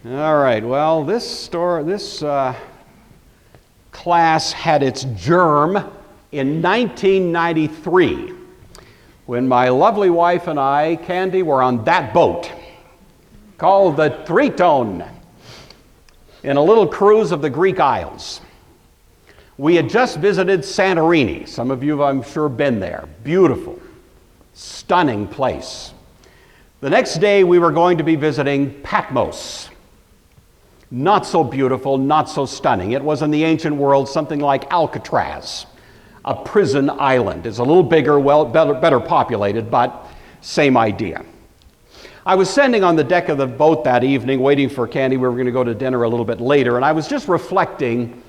All right, well, this class had its germ in 1993 when my lovely wife and I, Candy, were on that boat called the Triton in a little cruise of the Greek Isles. We had just visited Santorini. Some of you have, I'm sure, been there. Beautiful, stunning place. The next day we were going to be visiting Patmos. Not so beautiful, not so stunning. It was in the ancient world something like Alcatraz, a prison island. It's a little bigger, well, better populated, but same idea. I was standing on the deck of the boat that evening waiting for Candy. We were going to go to dinner a little bit later, and I was just reflecting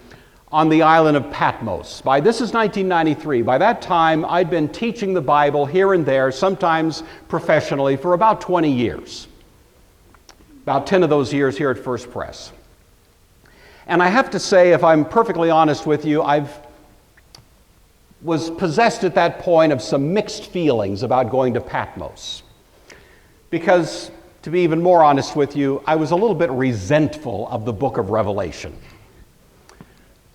on the island of Patmos. This is 1993. By that time, I'd been teaching the Bible here and there, sometimes professionally, for about 20 years. About 10 of those years here at First Pres. And I have to say, if I'm perfectly honest with you, I was possessed at that point of some mixed feelings about going to Patmos. Because, to be even more honest with you, I was a little bit resentful of the book of Revelation.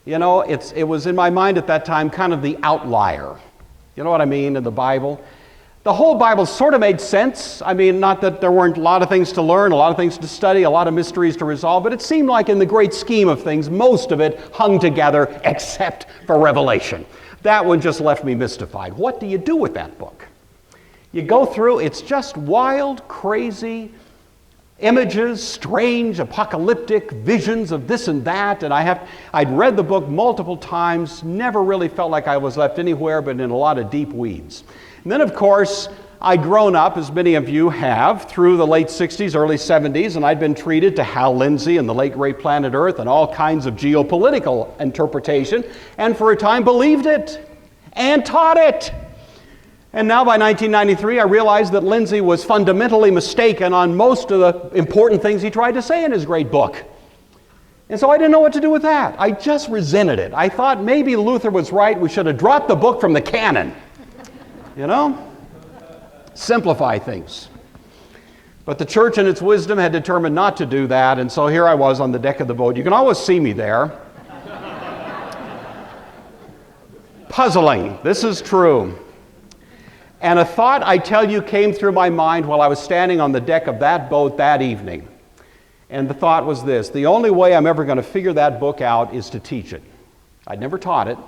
You know, it was in my mind at that time kind of the outlier. You know what I mean, in the Bible? The whole Bible sort of made sense. I mean, not that there weren't a lot of things to learn, a lot of things to study, a lot of mysteries to resolve, but it seemed like in the great scheme of things, most of it hung together except for Revelation. That one just left me mystified. What do you do with that book? You go through, it's just wild, crazy images, strange, apocalyptic visions of this and that, and I'd read the book multiple times, never really felt like I was left anywhere but in a lot of deep weeds. And then, of course, I'd grown up, as many of you have, through the late 60s, early 70s, and I'd been treated to Hal Lindsey and the late great Planet Earth and all kinds of geopolitical interpretation, and for a time believed it and taught it. And now by 1993, I realized that Lindsey was fundamentally mistaken on most of the important things he tried to say in his great book. And so I didn't know what to do with that. I just resented it. I thought maybe Luther was right. We should have dropped the book from the canon. You know? Simplify things. But the church in its wisdom had determined not to do that, and so here I was on the deck of the boat. You can always see me there. Puzzling. This is true. And a thought, I tell you, came through my mind while I was standing on the deck of that boat that evening. And the thought was this: the only way I'm ever going to figure that book out is to teach it. I'd never taught it.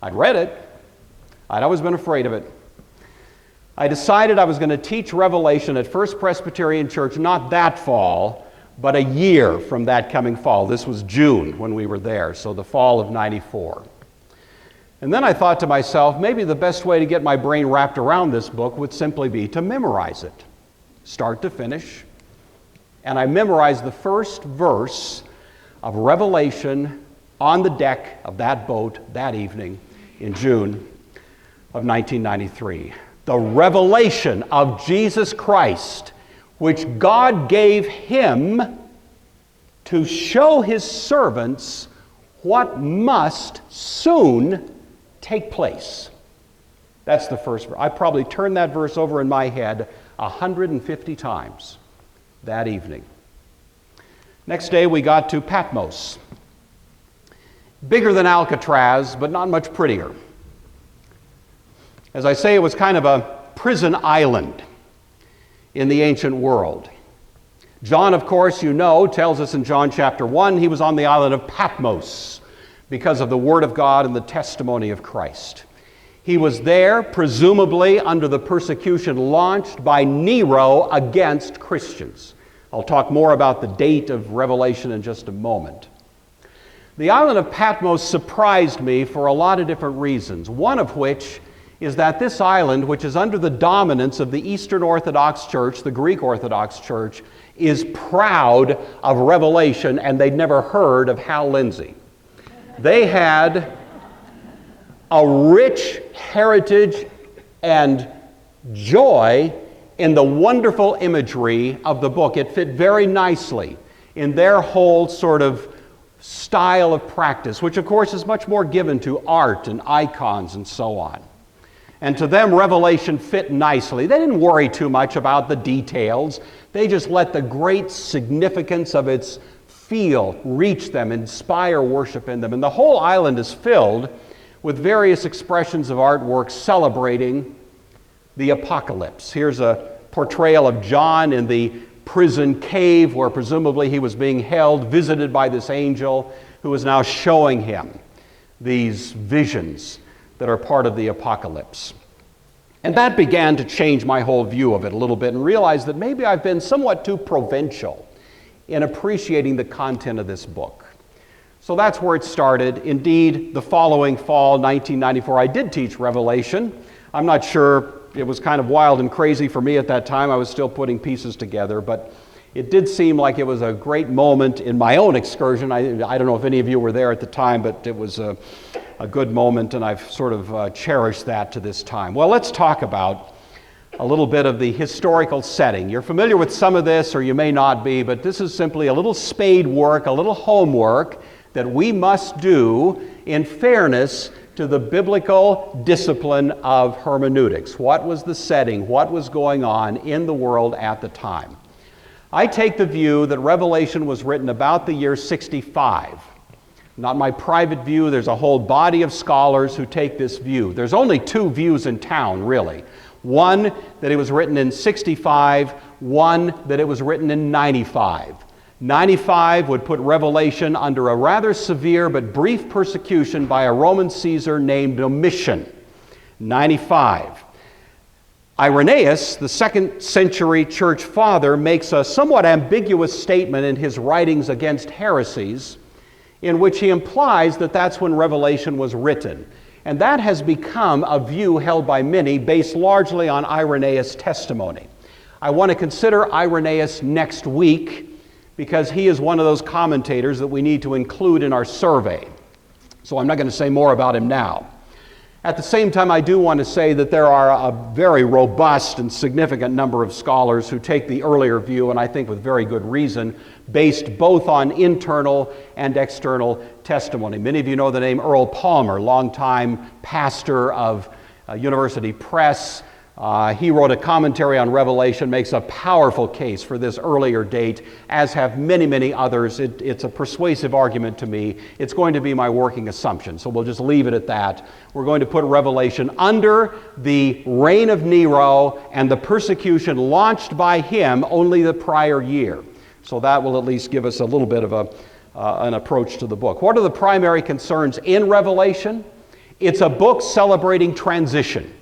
I'd read it. I'd always been afraid of it. I decided I was going to teach Revelation at First Presbyterian Church not that fall, but a year from that coming fall. This was June when we were there, so the fall of '94. And then I thought to myself, maybe the best way to get my brain wrapped around this book would simply be to memorize it, start to finish. And I memorized the first verse of Revelation on the deck of that boat that evening in June of 1993. The revelation of Jesus Christ, which God gave him to show his servants what must soon take place. That's the first verse. I probably turned that verse over in my head 150 times that evening. Next day we got to Patmos. Bigger than Alcatraz, but not much prettier. As I say, it was kind of a prison island in the ancient world. John, of course, you know, tells us in John chapter 1, he was on the island of Patmos because of the Word of God and the testimony of Christ. He was there, presumably under the persecution launched by Nero against Christians. I'll talk more about the date of Revelation in just a moment. The island of Patmos surprised me for a lot of different reasons, one of which is that this island, which is under the dominance of the Eastern Orthodox Church, the Greek Orthodox Church, is proud of Revelation, and they'd never heard of Hal Lindsey. They had a rich heritage and joy in the wonderful imagery of the book. It fit very nicely in their whole sort of style of practice, which of course is much more given to art and icons and so on. And to them, Revelation fit nicely. They didn't worry too much about the details. They just let the great significance of its feel reach them, inspire worship in them. And the whole island is filled with various expressions of artwork celebrating the apocalypse. Here's a portrayal of John in the prison cave where presumably he was being held, visited by this angel who is now showing him these visions that are part of the apocalypse. And that began to change my whole view of it a little bit, and realized that maybe I've been somewhat too provincial in appreciating the content of this book. So that's where it started. Indeed, the following fall, 1994, I did teach Revelation. I'm not sure, it was kind of wild and crazy for me at that time. I was still putting pieces together, but it did seem like it was a great moment in my own excursion. I don't know if any of you were there at the time, but it was a good moment, and I've sort of cherished that to this time. Well, let's talk about a little bit of the historical setting. You're familiar with some of this, or you may not be, but this is simply a little spade work, a little homework that we must do in fairness to the biblical discipline of hermeneutics. What was the setting? What was going on in the world at the time? I take the view that Revelation was written about the year 65. Not my private view. There's a whole body of scholars who take this view. There's only two views in town, really. One, that it was written in 65. One, that it was written in 95. 95 would put Revelation under a rather severe but brief persecution by a Roman Caesar named Domitian. 95. Irenaeus, the 2nd century church father, makes a somewhat ambiguous statement in his writings against heresies, in which he implies that that's when Revelation was written. And that has become a view held by many based largely on Irenaeus' testimony. I want to consider Irenaeus next week because he is one of those commentators that we need to include in our survey. So I'm not going to say more about him now. At the same time, I do want to say that there are a very robust and significant number of scholars who take the earlier view, and I think with very good reason, based both on internal and external testimony. Many of you know the name Earl Palmer, longtime pastor of University Press. He wrote a commentary on Revelation, makes a powerful case for this earlier date, as have many, many others. It's a persuasive argument to me. It's going to be my working assumption, so we'll just leave it at that. We're going to put Revelation under the reign of Nero and the persecution launched by him only the prior year. So that will at least give us a little bit of an approach to the book. What are the primary concerns in Revelation? It's a book celebrating transition.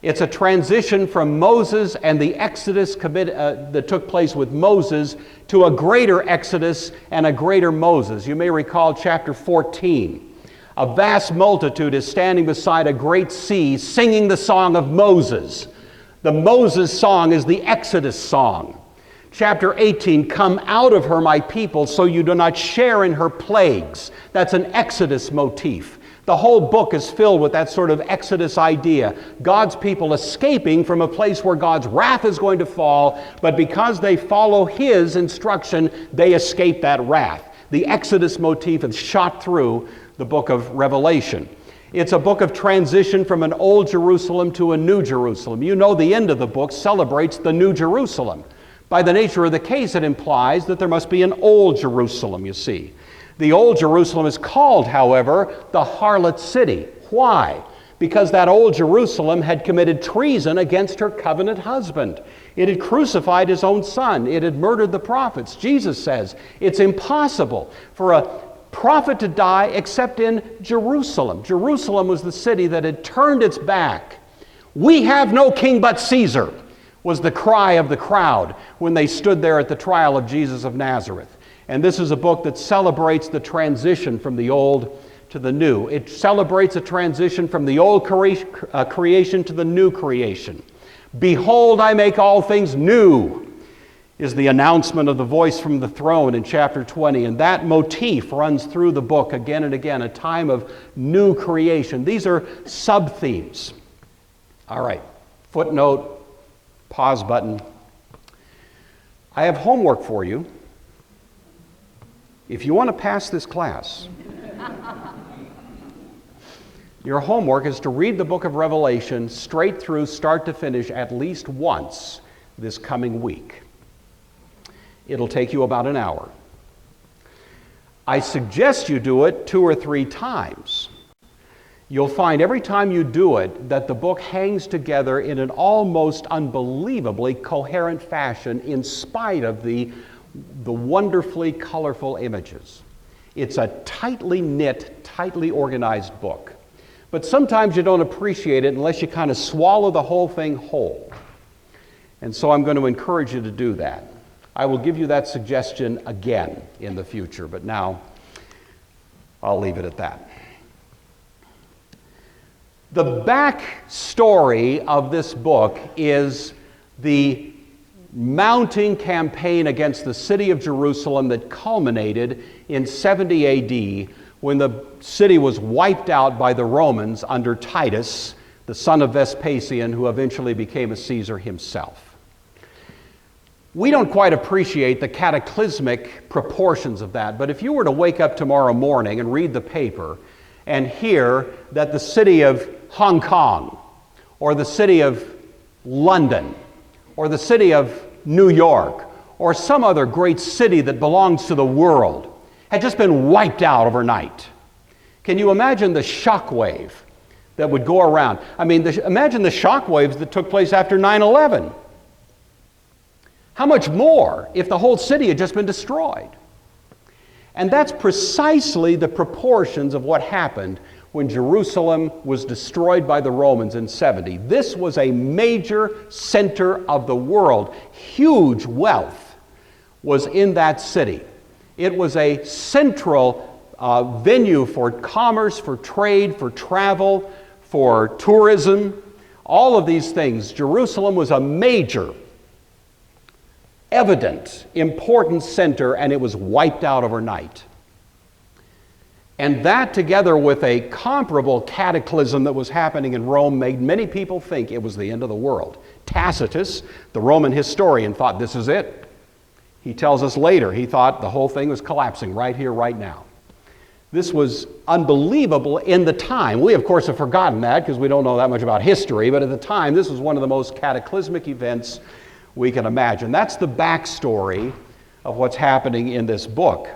It's a transition from Moses and the Exodus that took place with Moses to a greater Exodus and a greater Moses. You may recall chapter 14. A vast multitude is standing beside a great sea singing the song of Moses. The Moses song is the Exodus song. Chapter 18, come out of her, my people, so you do not share in her plagues. That's an Exodus motif. The whole book is filled with that sort of Exodus idea. God's people escaping from a place where God's wrath is going to fall, but because they follow His instruction, they escape that wrath. The Exodus motif is shot through the book of Revelation. It's a book of transition from an old Jerusalem to a new Jerusalem. You know the end of the book celebrates the new Jerusalem. By the nature of the case, it implies that there must be an old Jerusalem, you see. The old Jerusalem is called, however, the harlot city. Why? Because that old Jerusalem had committed treason against her covenant husband. It had crucified his own son. It had murdered the prophets. Jesus says it's impossible for a prophet to die except in Jerusalem. Jerusalem was the city that had turned its back. We have no king but Caesar, was the cry of the crowd when they stood there at the trial of Jesus of Nazareth. And this is a book that celebrates the transition from the old to the new. It celebrates a transition from the old creation to the new creation. Behold, I make all things new, is the announcement of the voice from the throne in chapter 20. And that motif runs through the book again and again, a time of new creation. These are sub-themes. All right, footnote, pause button. I have homework for you. If you want to pass this class, Your homework is to read the book of Revelation straight through, start to finish, at least once this coming week. It'll take you about an hour. I suggest you do it 2 or 3 times. You'll find every time you do it that the book hangs together in an almost unbelievably coherent fashion in spite of the wonderfully colorful images. It's a tightly knit, tightly organized book. But sometimes you don't appreciate it unless you kind of swallow the whole thing whole. And so I'm going to encourage you to do that. I will give you that suggestion again in the future, but now I'll leave it at that. The back story of this book is the mounting campaign against the city of Jerusalem that culminated in 70 AD when the city was wiped out by the Romans under Titus, the son of Vespasian, who eventually became a Caesar himself. We don't quite appreciate the cataclysmic proportions of that, but if you were to wake up tomorrow morning and read the paper and hear that the city of Hong Kong, or the city of London, or the city of New York, or some other great city that belongs to the world had just been wiped out overnight, can you imagine the shockwave that would go around? I mean, imagine the shockwaves that took place after 9/11. How much more if the whole city had just been destroyed? And that's precisely the proportions of what happened when Jerusalem was destroyed by the Romans in 70. This was a major center of the world. Huge wealth was in that city. It was a central venue for commerce, for trade, for travel, for tourism, all of these things. Jerusalem was a major, evident, important center, and it was wiped out overnight. And that, together with a comparable cataclysm that was happening in Rome, made many people think it was the end of the world. Tacitus, the Roman historian, thought this is it. He tells us later he thought the whole thing was collapsing right here, right now. This was unbelievable in the time. We, of course, have forgotten that because we don't know that much about history, but at the time, this was one of the most cataclysmic events we can imagine. That's the backstory of what's happening in this book.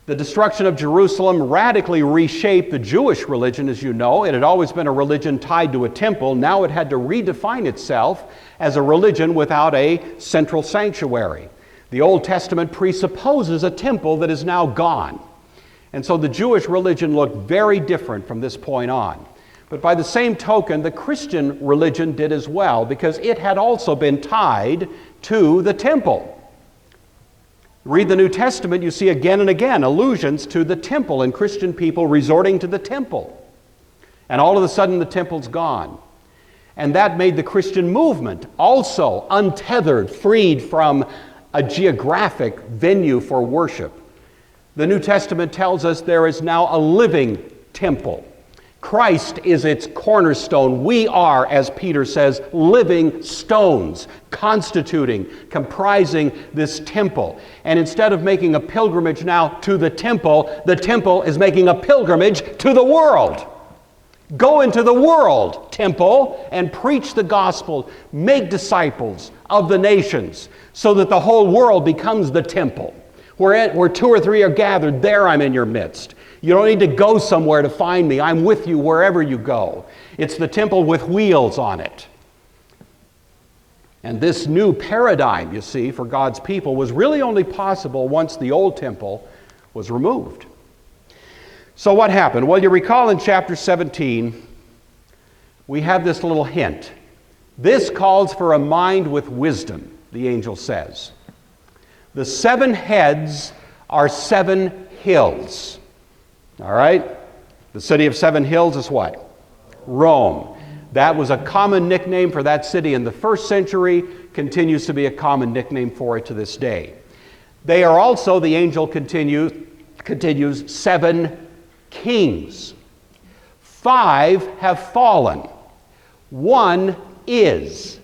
The destruction of Jerusalem radically reshaped the Jewish religion, as you know. It had always been a religion tied to a temple. Now it had to redefine itself as a religion without a central sanctuary. The Old Testament presupposes a temple that is now gone. And so the Jewish religion looked very different from this point on. But by the same token, the Christian religion did as well, because it had also been tied to the temple. Read the New Testament, you see again and again allusions to the temple and Christian people resorting to the temple. And all of a sudden the temple's gone. And that made the Christian movement also untethered, freed from a geographic venue for worship. The New Testament tells us there is now a living temple. Christ is its cornerstone. We are, as Peter says, living stones, comprising this temple. And instead of making a pilgrimage now to the temple is making a pilgrimage to the world. Go into the world, temple, and preach the gospel. Make disciples of the nations so that the whole world becomes the temple. Where 2 or 3 are gathered, there I'm in your midst. You don't need to go somewhere to find me. I'm with you wherever you go. It's the temple with wheels on it. And this new paradigm, you see, for God's people was really only possible once the old temple was removed. So what happened? Well, you recall in chapter 17, we have this little hint. This calls for a mind with wisdom, the angel says. The 7 heads are 7 hills. All right? The city of 7 hills is what? Rome. That was a common nickname for that city in the first century, continues to be a common nickname for it to this day. They are also, the angel continues, 7 kings. 5 have fallen. 1 is.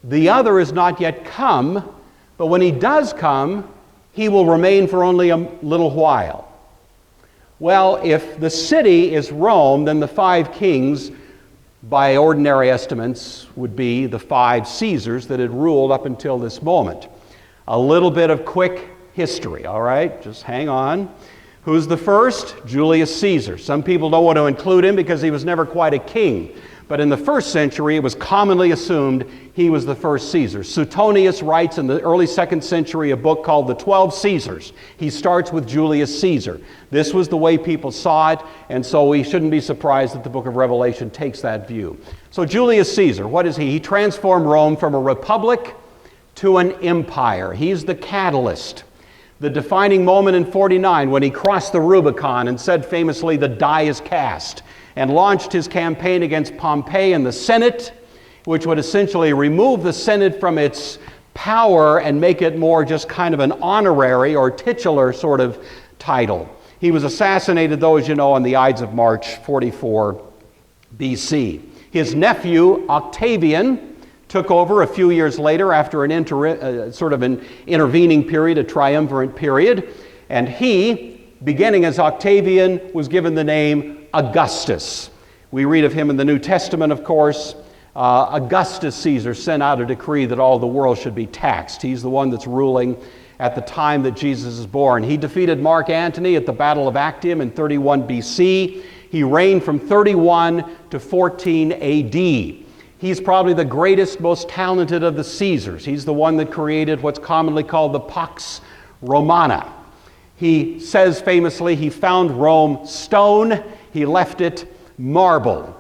The other is not yet come, but when he does come, he will remain for only a little while. Well, if the city is Rome, then the 5 kings, by ordinary estimates, would be the 5 Caesars that had ruled up until this moment. A little bit of quick history, all right? Just hang on. Who's the first? Julius Caesar. Some people don't want to include him because he was never quite a king. But in the first century, it was commonly assumed he was the first Caesar. Suetonius writes in the early 2nd century a book called The 12 Caesars. He starts with Julius Caesar. This was the way people saw it, and so we shouldn't be surprised that the book of Revelation takes that view. So Julius Caesar, what is he? He transformed Rome from a republic to an empire. He's the catalyst. The defining moment in 49 when he crossed the Rubicon and said famously, "The die is cast," and launched his campaign against Pompey and the Senate, which would essentially remove the Senate from its power and make it more just kind of an honorary or titular sort of title. He was assassinated, though, as you know, on the Ides of March, 44 BC. His nephew, Octavian, took over a few years later after an sort of an intervening period, a triumvirate period, and he, beginning as Octavian, was given the name Augustus. We read of him in the New Testament, of course. Augustus Caesar sent out a decree that all the world should be taxed. He's the one that's ruling at the time that Jesus is born. He defeated Mark Antony at the Battle of Actium in 31 BC. He reigned from 31 to 14 AD. He's probably the greatest, most talented of the Caesars. He's the one that created what's commonly called the Pax Romana. He says famously he found Rome stone, he left it marble.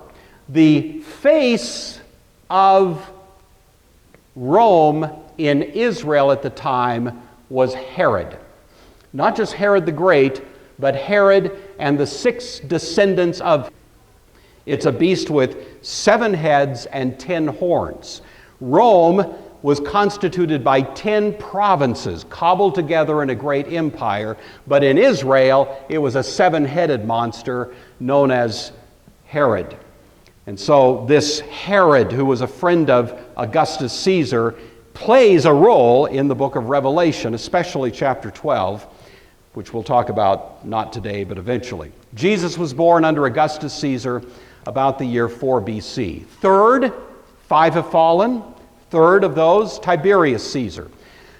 The face of Rome in Israel at the time was Herod. Not just Herod the Great, but Herod and the 6 descendants of. It's a beast with 7 heads and 10 horns. Rome was constituted by 10 provinces cobbled together in a great empire, but in Israel it was a 7-headed monster known as Herod. And so this Herod, who was a friend of Augustus Caesar, plays a role in the book of Revelation, especially chapter 12, which we'll talk about not today but eventually. Jesus was born under Augustus Caesar about the year 4 BC. Third, 5 have fallen. Third of those, Tiberius Caesar.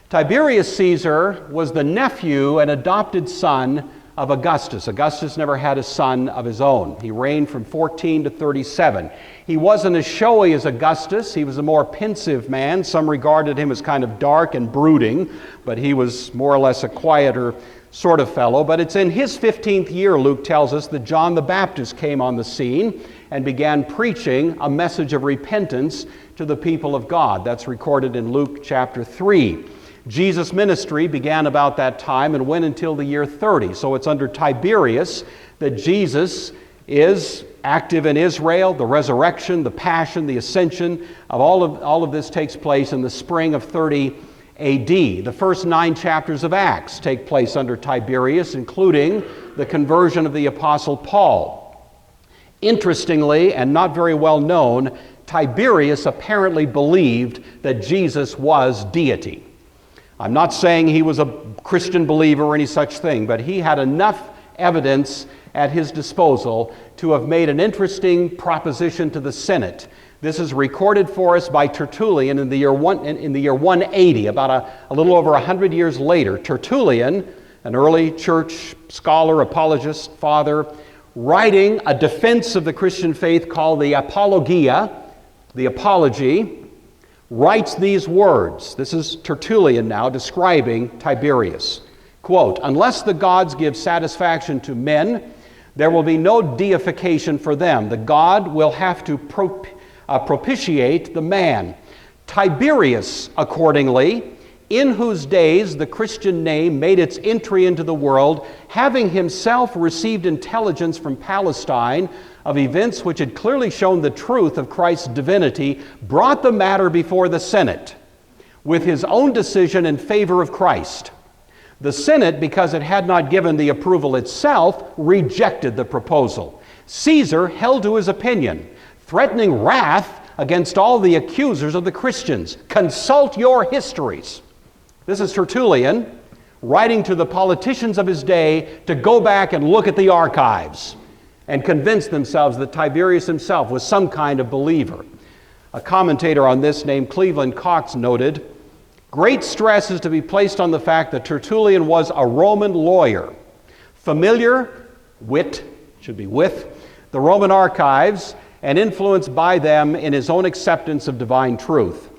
Tiberius Caesar was the nephew and adopted son of Augustus. Augustus never had a son of his own. He reigned from 14 to 37. He wasn't as showy as Augustus. He was a more pensive man. Some regarded him as kind of dark and brooding, but he was more or less a quieter sort of fellow. But it's in his 15th year, Luke tells us, that John the Baptist came on the scene and began preaching a message of repentance to the people of God. That's recorded in Luke chapter 3. Jesus' ministry began about that time and went until the year 30. So it's under Tiberius that Jesus is active in Israel. The resurrection, the passion, the ascension of all of this takes place in the spring of 30 AD. The first 9 chapters of Acts take place under Tiberius, including the conversion of the Apostle Paul. Interestingly, and not very well known, Tiberius apparently believed that Jesus was deity. I'm not saying he was a Christian believer or any such thing, but he had enough evidence at his disposal to have made an interesting proposition to the Senate. This is recorded for us by Tertullian in the year 180, about a little over 100 years later. Tertullian, an early church scholar, apologist, father, writing a defense of the Christian faith called the Apologia, the Apology, writes these words. This is Tertullian now describing Tiberius. Quote, "Unless the gods give satisfaction to men, there will be no deification for them. The God will have to propitiate the man. Tiberius, accordingly, in whose days the Christian name made its entry into the world, having himself received intelligence from Palestine of events which had clearly shown the truth of Christ's divinity, brought the matter before the Senate with his own decision in favor of Christ. The Senate, because it had not given the approval itself, rejected the proposal. Caesar held to his opinion, threatening wrath against all the accusers of the Christians. Consult your histories." This is Tertullian writing to the politicians of his day to go back and look at the archives and convince themselves that Tiberius himself was some kind of believer. A commentator on this named Cleveland Cox noted, "Great stress is to be placed on the fact that Tertullian was a Roman lawyer, familiar, should be with, the Roman archives, and influenced by them in his own acceptance of divine truth.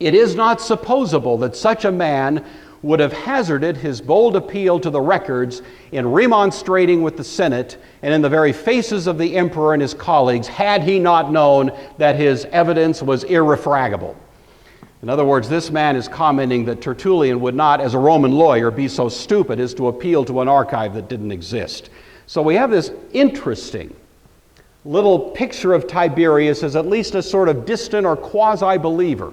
It is not supposable that such a man would have hazarded his bold appeal to the records in remonstrating with the Senate and in the very faces of the emperor and his colleagues had he not known that his evidence was irrefragable." In other words, this man is commenting that Tertullian would not, as a Roman lawyer, be so stupid as to appeal to an archive that didn't exist. So we have this interesting little picture of Tiberius as at least a sort of distant or quasi-believer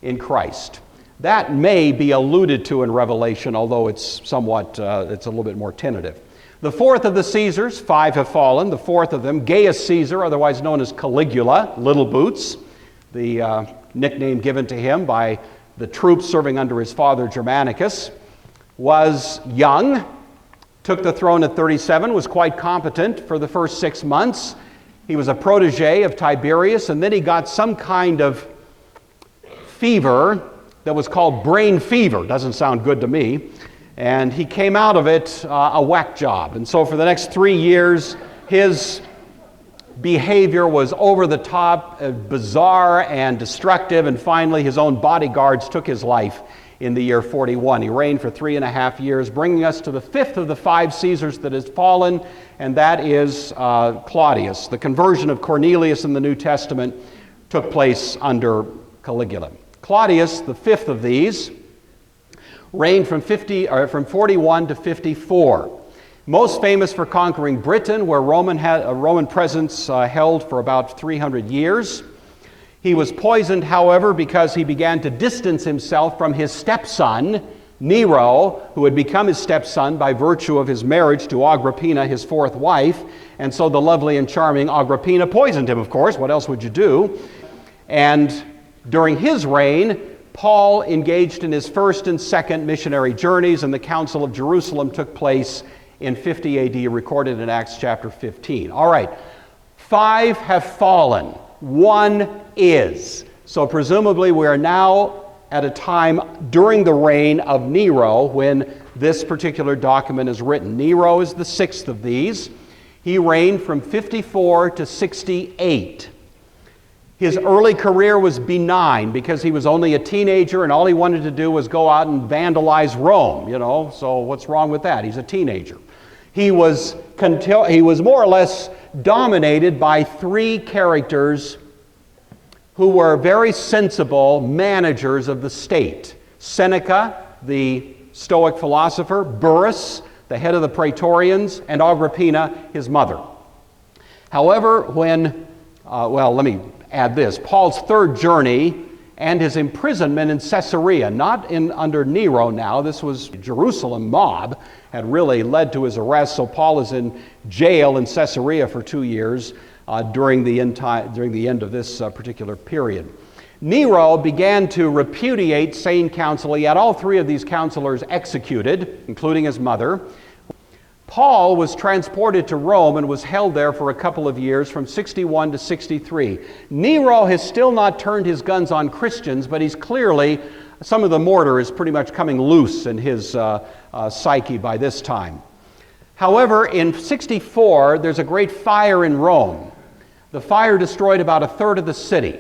in Christ. That may be alluded to in Revelation, although it's somewhat, it's a little bit more tentative. The fourth of the Caesars, 5 have fallen. The fourth of them, Gaius Caesar, otherwise known as Caligula, Little Boots, the nickname given to him by the troops serving under his father Germanicus, was young, took the throne at 37, was quite competent for the first 6 months. He was a protege of Tiberius, and then he got some kind of fever that was called brain fever. Doesn't sound good to me. And he came out of it a whack job. And so for the next 3 years, his behavior was over the top, bizarre and destructive, and finally his own bodyguards took his life in the year 41. He reigned for 3.5 years, bringing us to the fifth of the 5 Caesars that has fallen, and that is Claudius. The conversion of Cornelius in the New Testament took place under Caligula. Claudius, the fifth of these, reigned from 41 to 54. Most famous for conquering Britain, where Roman had a Roman presence held for about 300 years. He was poisoned, however, because he began to distance himself from his stepson, Nero, who had become his stepson by virtue of his marriage to Agrippina, his fourth wife. And so the lovely and charming Agrippina poisoned him, of course. What else would you do? And during his reign, Paul engaged in his first and second missionary journeys, and the Council of Jerusalem took place in 50 AD, recorded in Acts chapter 15. All right, 5 have fallen. 1 is. So presumably we are now at a time during the reign of Nero when this particular document is written. Nero is the 6th of these. He reigned from 54 to 68. His early career was benign because he was only a teenager and all he wanted to do was go out and vandalize Rome, so what's wrong with that? He's a teenager. He was more or less dominated by 3 characters who were very sensible managers of the state. Seneca, the Stoic philosopher, Burrus, the head of the Praetorians, and Agrippina, his mother. However, let me add this. Paul's third journey and his imprisonment in Caesarea, not under Nero now, this was Jerusalem mob, had really led to his arrest, so Paul is in jail in Caesarea for 2 years during the end of this particular period. Nero began to repudiate sane counsel. He had all 3 of these counselors executed, including his mother. Paul was transported to Rome and was held there for a couple of years from 61 to 63. Nero has still not turned his guns on Christians, but he's clearly, some of the mortar is pretty much coming loose in his psyche by this time. However, in 64, there's a great fire in Rome. The fire destroyed about 1/3 of the city.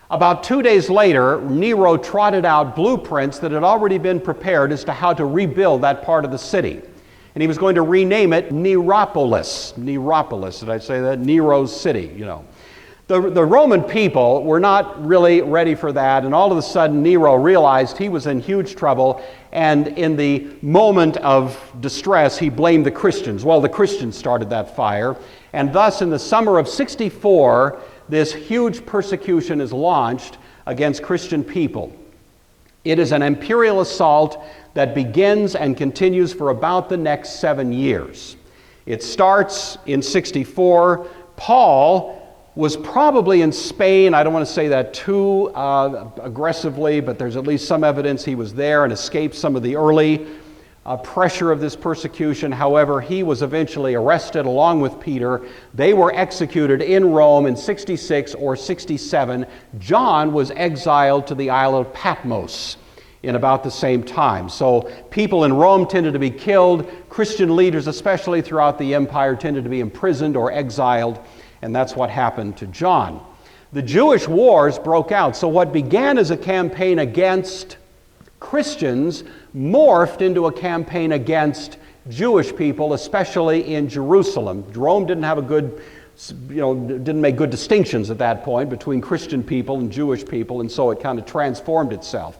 About 2 days later, Nero trotted out blueprints that had already been prepared as to how to rebuild that part of the city. And he was going to rename it Neropolis. Neropolis, did I say that? Nero's city, The Roman people were not really ready for that, and all of a sudden Nero realized he was in huge trouble, and in the moment of distress, he blamed the Christians. Well, the Christians started that fire, and thus in the summer of 64, this huge persecution is launched against Christian people. It is an imperial assault that begins and continues for about the next 7 years. It starts in 64. Paul was probably in Spain. I don't want to say that too aggressively, but there's at least some evidence he was there and escaped some of the early pressure of this persecution. However, he was eventually arrested along with Peter. They were executed in Rome in 66 or 67. John was exiled to the Island of Patmos in about the same time. So people in Rome tended to be killed. Christian leaders, especially throughout the empire, tended to be imprisoned or exiled, and that's what happened to John. The Jewish wars broke out. So what began as a campaign against Christians morphed into a campaign against Jewish people, especially in Jerusalem. Rome didn't have didn't make good distinctions at that point between Christian people and Jewish people, and so it kind of transformed itself.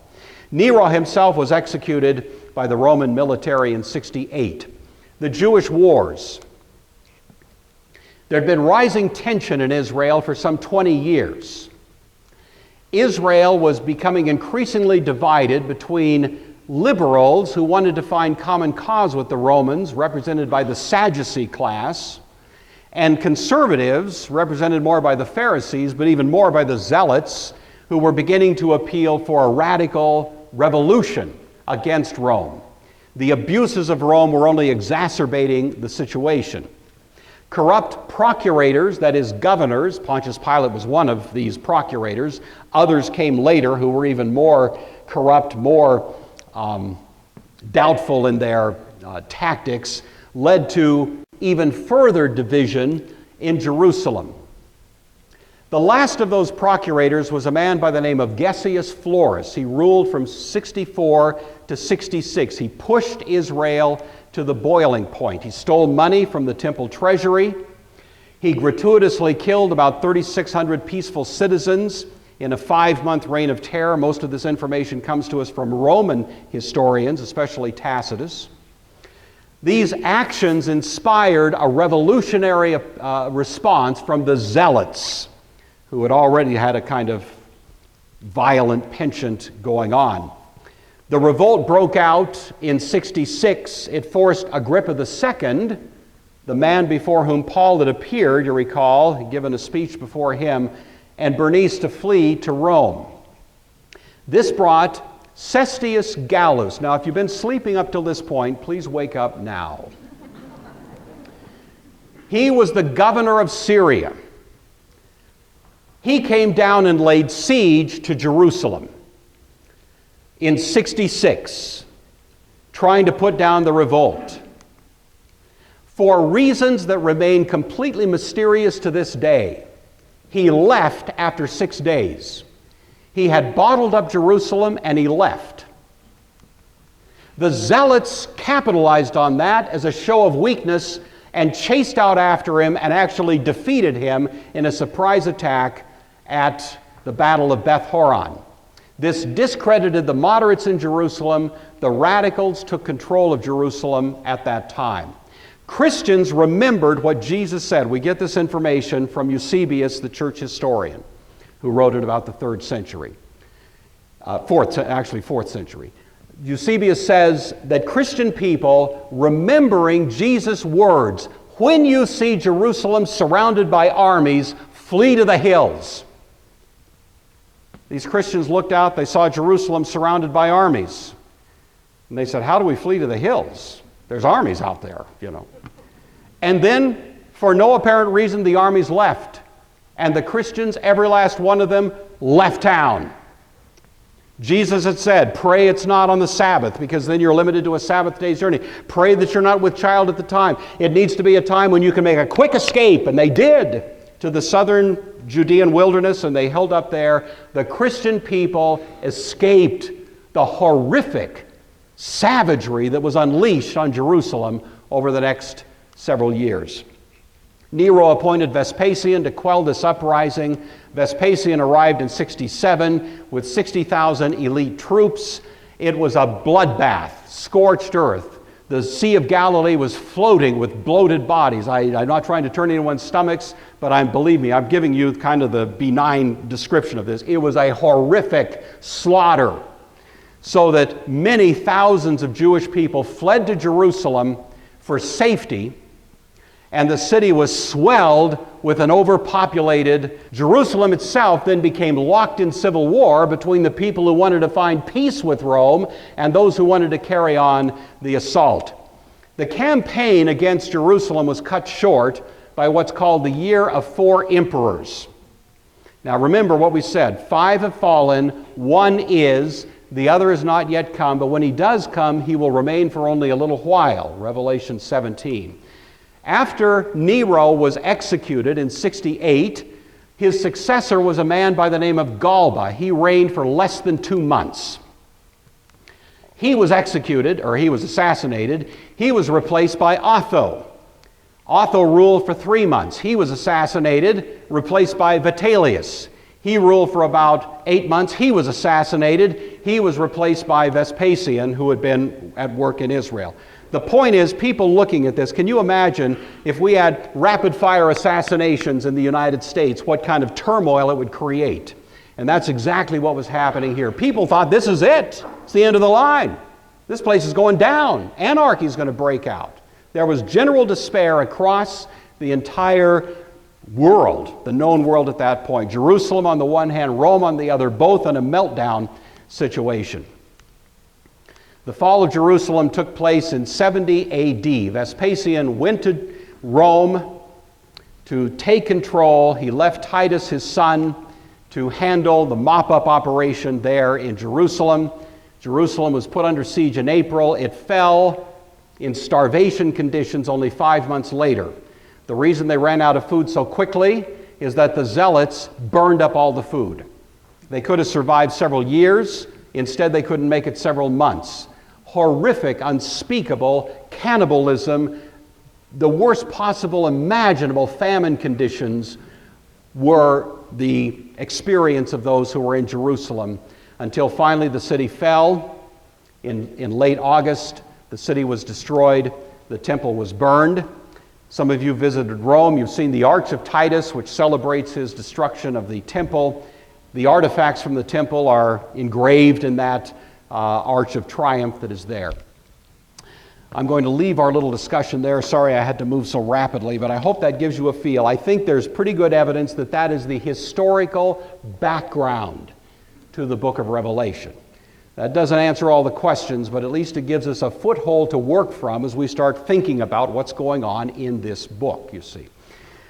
Nero himself was executed by the Roman military in 68. The Jewish wars. There had been rising tension in Israel for some 20 years. Israel was becoming increasingly divided between liberals who wanted to find common cause with the Romans, represented by the Sadducee class, and conservatives, represented more by the Pharisees, but even more by the Zealots, who were beginning to appeal for a radical revolution against Rome. The abuses of Rome were only exacerbating the situation. Corrupt procurators, that is governors, Pontius Pilate was one of these procurators, others came later who were even more corrupt, more doubtful in their tactics, led to even further division in Jerusalem. The last of those procurators was a man by the name of Gessius Florus. He ruled from 64 to 66. He pushed Israel to the boiling point. He stole money from the temple treasury. He gratuitously killed about 3,600 peaceful citizens in a 5-month reign of terror. Most of this information comes to us from Roman historians, especially Tacitus. These actions inspired a revolutionary response from the Zealots, who had already had a kind of violent penchant going on. The revolt broke out in 66. It forced Agrippa II, the man before whom Paul had appeared, you recall, he'd given a speech before him, and Bernice to flee to Rome. This brought Cestius Gallus. Now, if you've been sleeping up till this point, please wake up now. He was the governor of Syria. He came down and laid siege to Jerusalem in 66, trying to put down the revolt. For reasons that remain completely mysterious to this day, he left after 6 days. He had bottled up Jerusalem and he left. The Zealots capitalized on that as a show of weakness and chased out after him and actually defeated him in a surprise attack at the Battle of Beth Horon. This discredited the moderates in Jerusalem. The radicals took control of Jerusalem at that time. Christians remembered what Jesus said. We get this information from Eusebius, the church historian, who wrote it about the 3rd century, 4th century. Eusebius says that Christian people, remembering Jesus' words, when you see Jerusalem surrounded by armies, flee to the hills. These Christians looked out, they saw Jerusalem surrounded by armies. And they said, how do we flee to the hills? There's armies out there, And then, for no apparent reason, the armies left. And the Christians, every last one of them, left town. Jesus had said, pray it's not on the Sabbath, because then you're limited to a Sabbath day's journey. Pray that you're not with child at the time. It needs to be a time when you can make a quick escape, and they did, to the southern Judean wilderness, and they held up there. The Christian people escaped the horrific savagery that was unleashed on Jerusalem over the next several years. Nero appointed Vespasian to quell this uprising. Vespasian arrived in 67 with 60,000 elite troops. It was a bloodbath, scorched earth. The Sea of Galilee was floating with bloated bodies. I'm not trying to turn anyone's stomachs, but believe me, I'm giving you kind of the benign description of this. It was a horrific slaughter, so that many thousands of Jewish people fled to Jerusalem for safety. and the city was swelled with an overpopulated Jerusalem itself then became locked in civil war between the people who wanted to find peace with Rome and those who wanted to carry on the assault. The campaign against Jerusalem was cut short by what's called the Year of Four Emperors. Now remember what we said, 5 have fallen, 1 is, the other has not yet come, but when he does come, he will remain for only a little while, Revelation 17. After Nero was executed in 68, his successor was a man by the name of Galba. He reigned for less than 2 months. He was executed, or he was assassinated. He was replaced by Otho. Otho ruled for 3 months. He was assassinated, replaced by Vitellius. He ruled for about 8 months. He was assassinated. He was replaced by Vespasian, who had been at work in Israel. The point is, people looking at this, can you imagine if we had rapid-fire assassinations in the United States, what kind of turmoil it would create? And that's exactly what was happening here. People thought, this is it. It's the end of the line. This place is going down. Anarchy is going to break out. There was general despair across the entire world, the known world at that point. Jerusalem on the one hand, Rome on the other, both in a meltdown situation. The fall of Jerusalem took place in 70 A.D. Vespasian went to Rome to take control. He left Titus, his son, to handle the mop-up operation there in Jerusalem. Jerusalem was put under siege in April. It fell in starvation conditions only 5 months later. The reason they ran out of food so quickly is that the zealots burned up all the food. They could have survived several years. Instead, they couldn't make it several months. Horrific, unspeakable cannibalism, the worst possible imaginable famine conditions were the experience of those who were in Jerusalem until finally the city fell. In late August, the city was destroyed, the temple was burned. Some of you visited Rome, you've seen the Arch of Titus, which celebrates his destruction of the temple. The artifacts from the temple are engraved in that Arch of Triumph that is there. I'm going to leave our little discussion there. Sorry I had to move so rapidly, but I hope that gives you a feel. I think there's pretty good evidence that that is the historical background to the book of Revelation. That doesn't answer all the questions, but at least it gives us a foothold to work from as we start thinking about what's going on in this book, you see.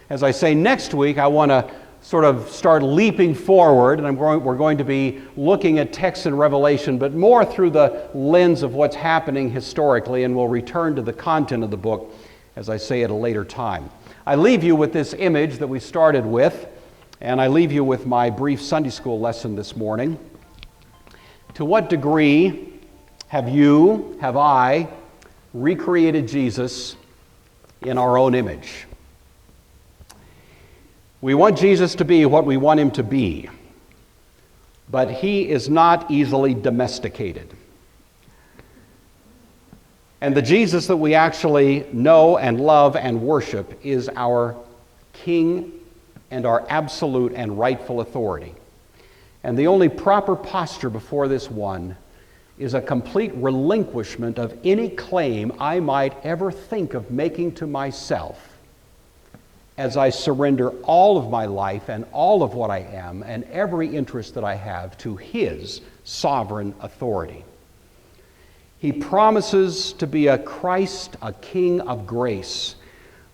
As I say, next week I want to sort of start leaping forward, and we're going to be looking at texts in Revelation, but more through the lens of what's happening historically, and we'll return to the content of the book, as I say, at a later time. I leave you with this image that we started with, and I leave you with my brief Sunday school lesson this morning. To what degree have I, recreated Jesus in our own image? We want Jesus to be what we want him to be, but he is not easily domesticated. And the Jesus that we actually know and love and worship is our King and our absolute and rightful authority. And the only proper posture before this one is a complete relinquishment of any claim I might ever think of making to myself, as I surrender all of my life and all of what I am and every interest that I have to his sovereign authority. He promises to be a Christ, a King of grace.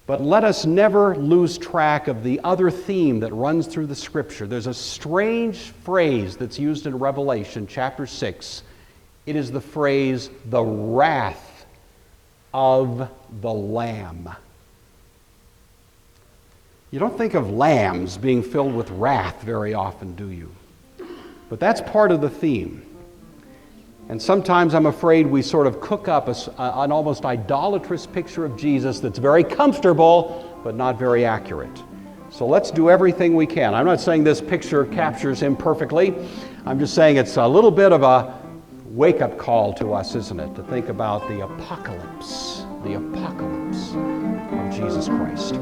But let us never lose track of the other theme that runs through the Scripture. There's a strange phrase that's used in Revelation chapter 6. It is the phrase, the wrath of the Lamb. You don't think of lambs being filled with wrath very often, do you? But that's part of the theme. And sometimes I'm afraid we sort of cook up an almost idolatrous picture of Jesus that's very comfortable, but not very accurate. So let's do everything we can. I'm not saying this picture captures him perfectly. I'm just saying it's a little bit of a wake-up call to us, isn't it? To think about the apocalypse of Jesus Christ.